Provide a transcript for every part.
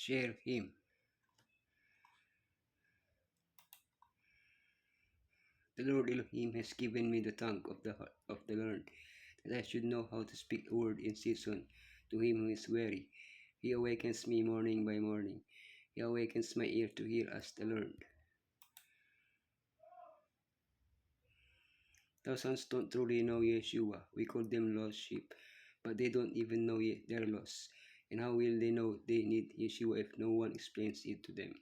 Share him. The Lord Elohim has given me the tongue of the learned, that I should know how to speak a word in season to him who is weary. He awakens me morning by morning. He awakens my ear to hear as the learned. Thousands don't truly know Yeshua. We call them lost sheep, but they don't even know they're lost. And how will they know they need Yeshua if no one explains it to them?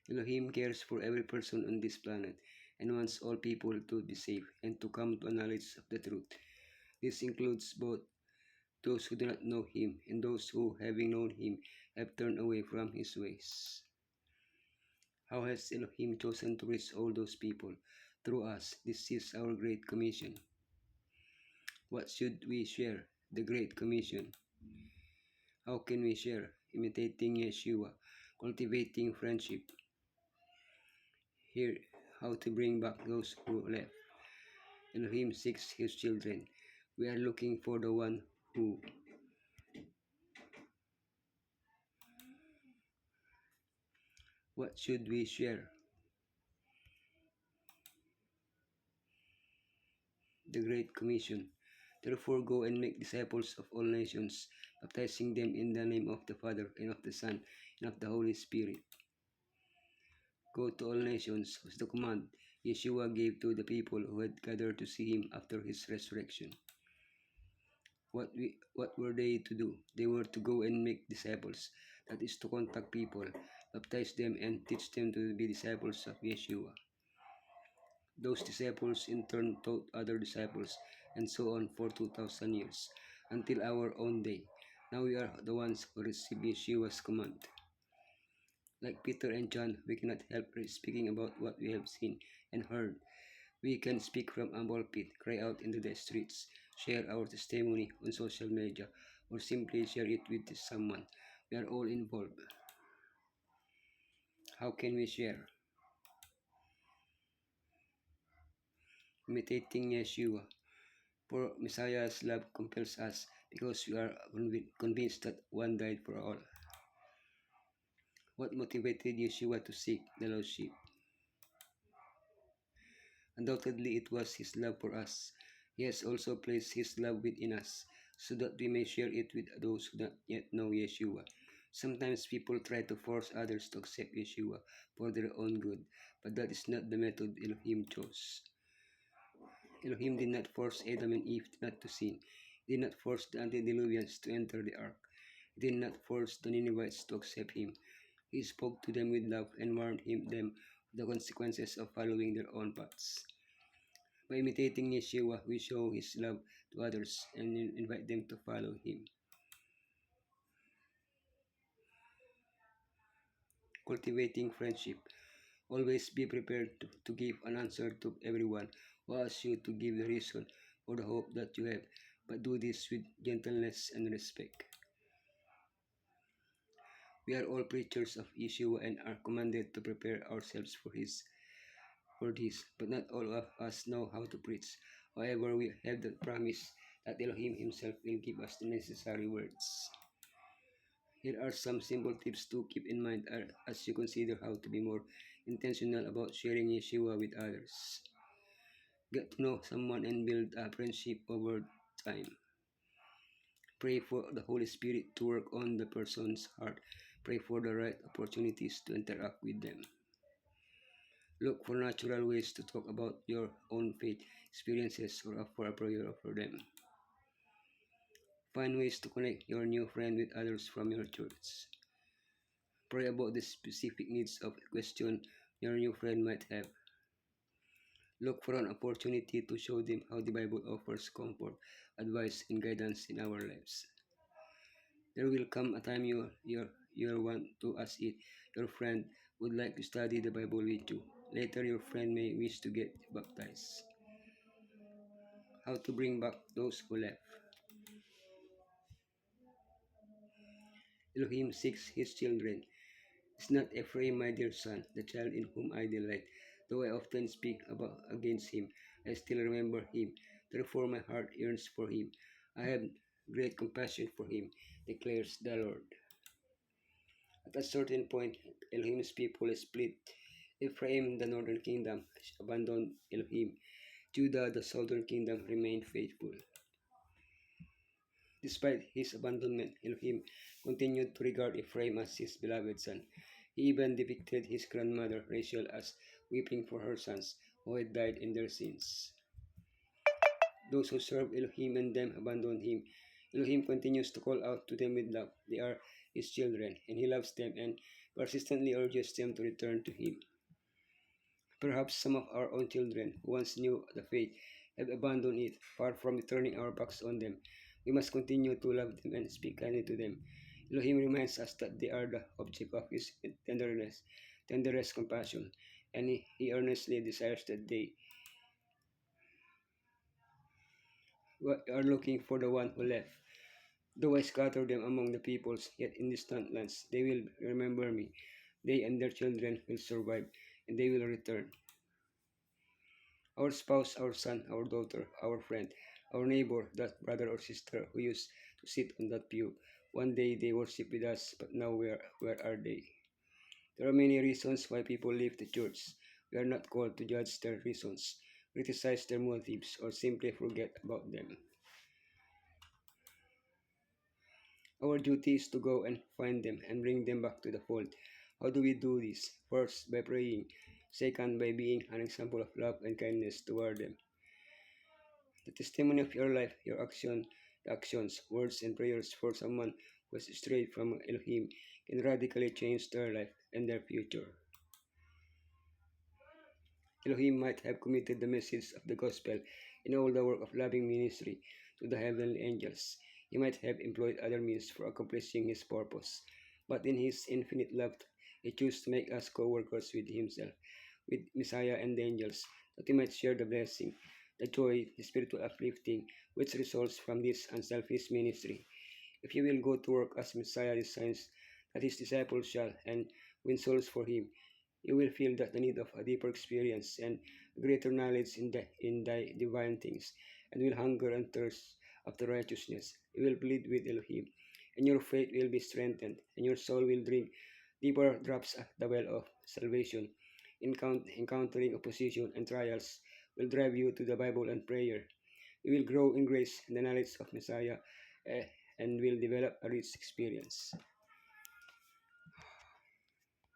Elohim cares for every person on this planet and wants all people to be saved and to come to a knowledge of the truth. This includes both those who do not know him and those who, having known him, have turned away from his ways. How has Elohim chosen to reach all those people? Through us. This is our Great Commission. What should we share? The Great Commission. How can we share? Imitating Yeshua, cultivating friendship. Here, how to bring back those who left. Elohim seeks his children. We are looking for the one who. What should we share? The Great Commission. Therefore go and make disciples of all nations, baptizing them in the name of the Father, and of the Son, and of the Holy Spirit. Go to all nations was the command Yeshua gave to the people who had gathered to see him after his resurrection. What were they to do? They were to go and make disciples, that is, to contact people, baptize them, and teach them to be disciples of Yeshua. Those disciples in turn taught other disciples, and so on for 2,000 years, until our own day. Now we are the ones who receive Yeshua's command. Like Peter and John, we cannot help speaking about what we have seen and heard. We can speak from a pulpit, cry out into the streets, share our testimony on social media, or simply share it with someone. We are all involved. How can we share? Imitating Yeshua. For Messiah's love compels us because we are convinced that one died for all. What motivated Yeshua to seek the lost sheep? Undoubtedly, it was his love for us. He has also placed his love within us, so that we may share it with those who do not yet know Yeshua. Sometimes people try to force others to accept Yeshua for their own good, but that is not the method Elohim chose. Elohim did not force Adam and Eve not to sin. He did not force the antediluvians to enter the ark. He did not force the Ninevites to accept him. He spoke to them with love and warned them of the consequences of following their own paths. By imitating Yeshua, we show his love to others and invite them to follow him. Cultivating friendship. Always be prepared to give an answer to everyone who asks you to give the reason for the hope that you have, but do this with gentleness and respect. We are all preachers of Yeshua and are commanded to prepare ourselves for this, but not all of us know how to preach. However, we have the promise that Elohim himself will give us the necessary words. Here are some simple tips to keep in mind as you consider how to be more intentional about sharing Yeshua with others. Get to know someone and build a friendship over time. Pray for the Holy Spirit to work on the person's heart. Pray for the right opportunities to interact with them. Look for natural ways to talk about your own faith experiences or offer a prayer for them. Find ways to connect your new friend with others from your church. Pray about the specific needs of a question your new friend might have. Look for an opportunity to show them how the Bible offers comfort, advice, and guidance in our lives. There will come a time you'll want to ask it. Your friend would like to study the Bible with you. Later, your friend may wish to get baptized. How to bring back those who left. Elohim seeks his children. Is not Ephraim my dear son, the child in whom I delight? Though I often speak against him, I still remember him. Therefore my heart yearns for him. I have great compassion for him, declares the Lord. At a certain point, Elohim's people split. Ephraim, the northern kingdom, abandoned Elohim. Judah, the southern kingdom, remained faithful. Despite his abandonment, Elohim continued to regard Ephraim as his beloved son. He even depicted his grandmother Rachel as weeping for her sons who had died in their sins. Those who serve Elohim and them abandon him. Elohim continues to call out to them with love. They are his children, and he loves them and persistently urges them to return to him. Perhaps some of our own children, who once knew the faith, have abandoned it. Far from turning our backs on them, we must continue to love them and speak kindly to them. Elohim reminds us that they are the object of his tenderest compassion, and he earnestly desires that they are looking for the one who left. Though I scatter them among the peoples, yet in distant lands, they will remember me. They and their children will survive, and they will return. Our spouse, our son, our daughter, our friend, our neighbor, that brother or sister who used to sit on that pew. One day they worship with us, but now where are they? There are many reasons why people leave the church. We are not called to judge their reasons, criticize their motives, or simply forget about them. Our duty is to go and find them and bring them back to the fold. How do we do this? First, by praying. Second, by being an example of love and kindness toward them. The testimony of your life, your actions, words, and prayers for someone who has strayed from Elohim can radically change their life and their future. Elohim might have committed the message of the gospel in all the work of loving ministry to the heavenly angels. He might have employed other means for accomplishing his purpose. But in his infinite love, he chose to make us co-workers with himself, with Messiah and the angels, that we might share the blessing, the joy, the spiritual uplifting, which results from this unselfish ministry. If you will go to work as Messiah designs that his disciples shall, and win souls for him, you will feel that the need of a deeper experience and greater knowledge in thy divine things, and will hunger and thirst after righteousness. You will plead with Elohim, and your faith will be strengthened, and your soul will drink deeper drops at the well of salvation. Encountering opposition and trials will drive you to the Bible and prayer. You will grow in grace and the knowledge of Messiah, eh, and will develop a rich experience.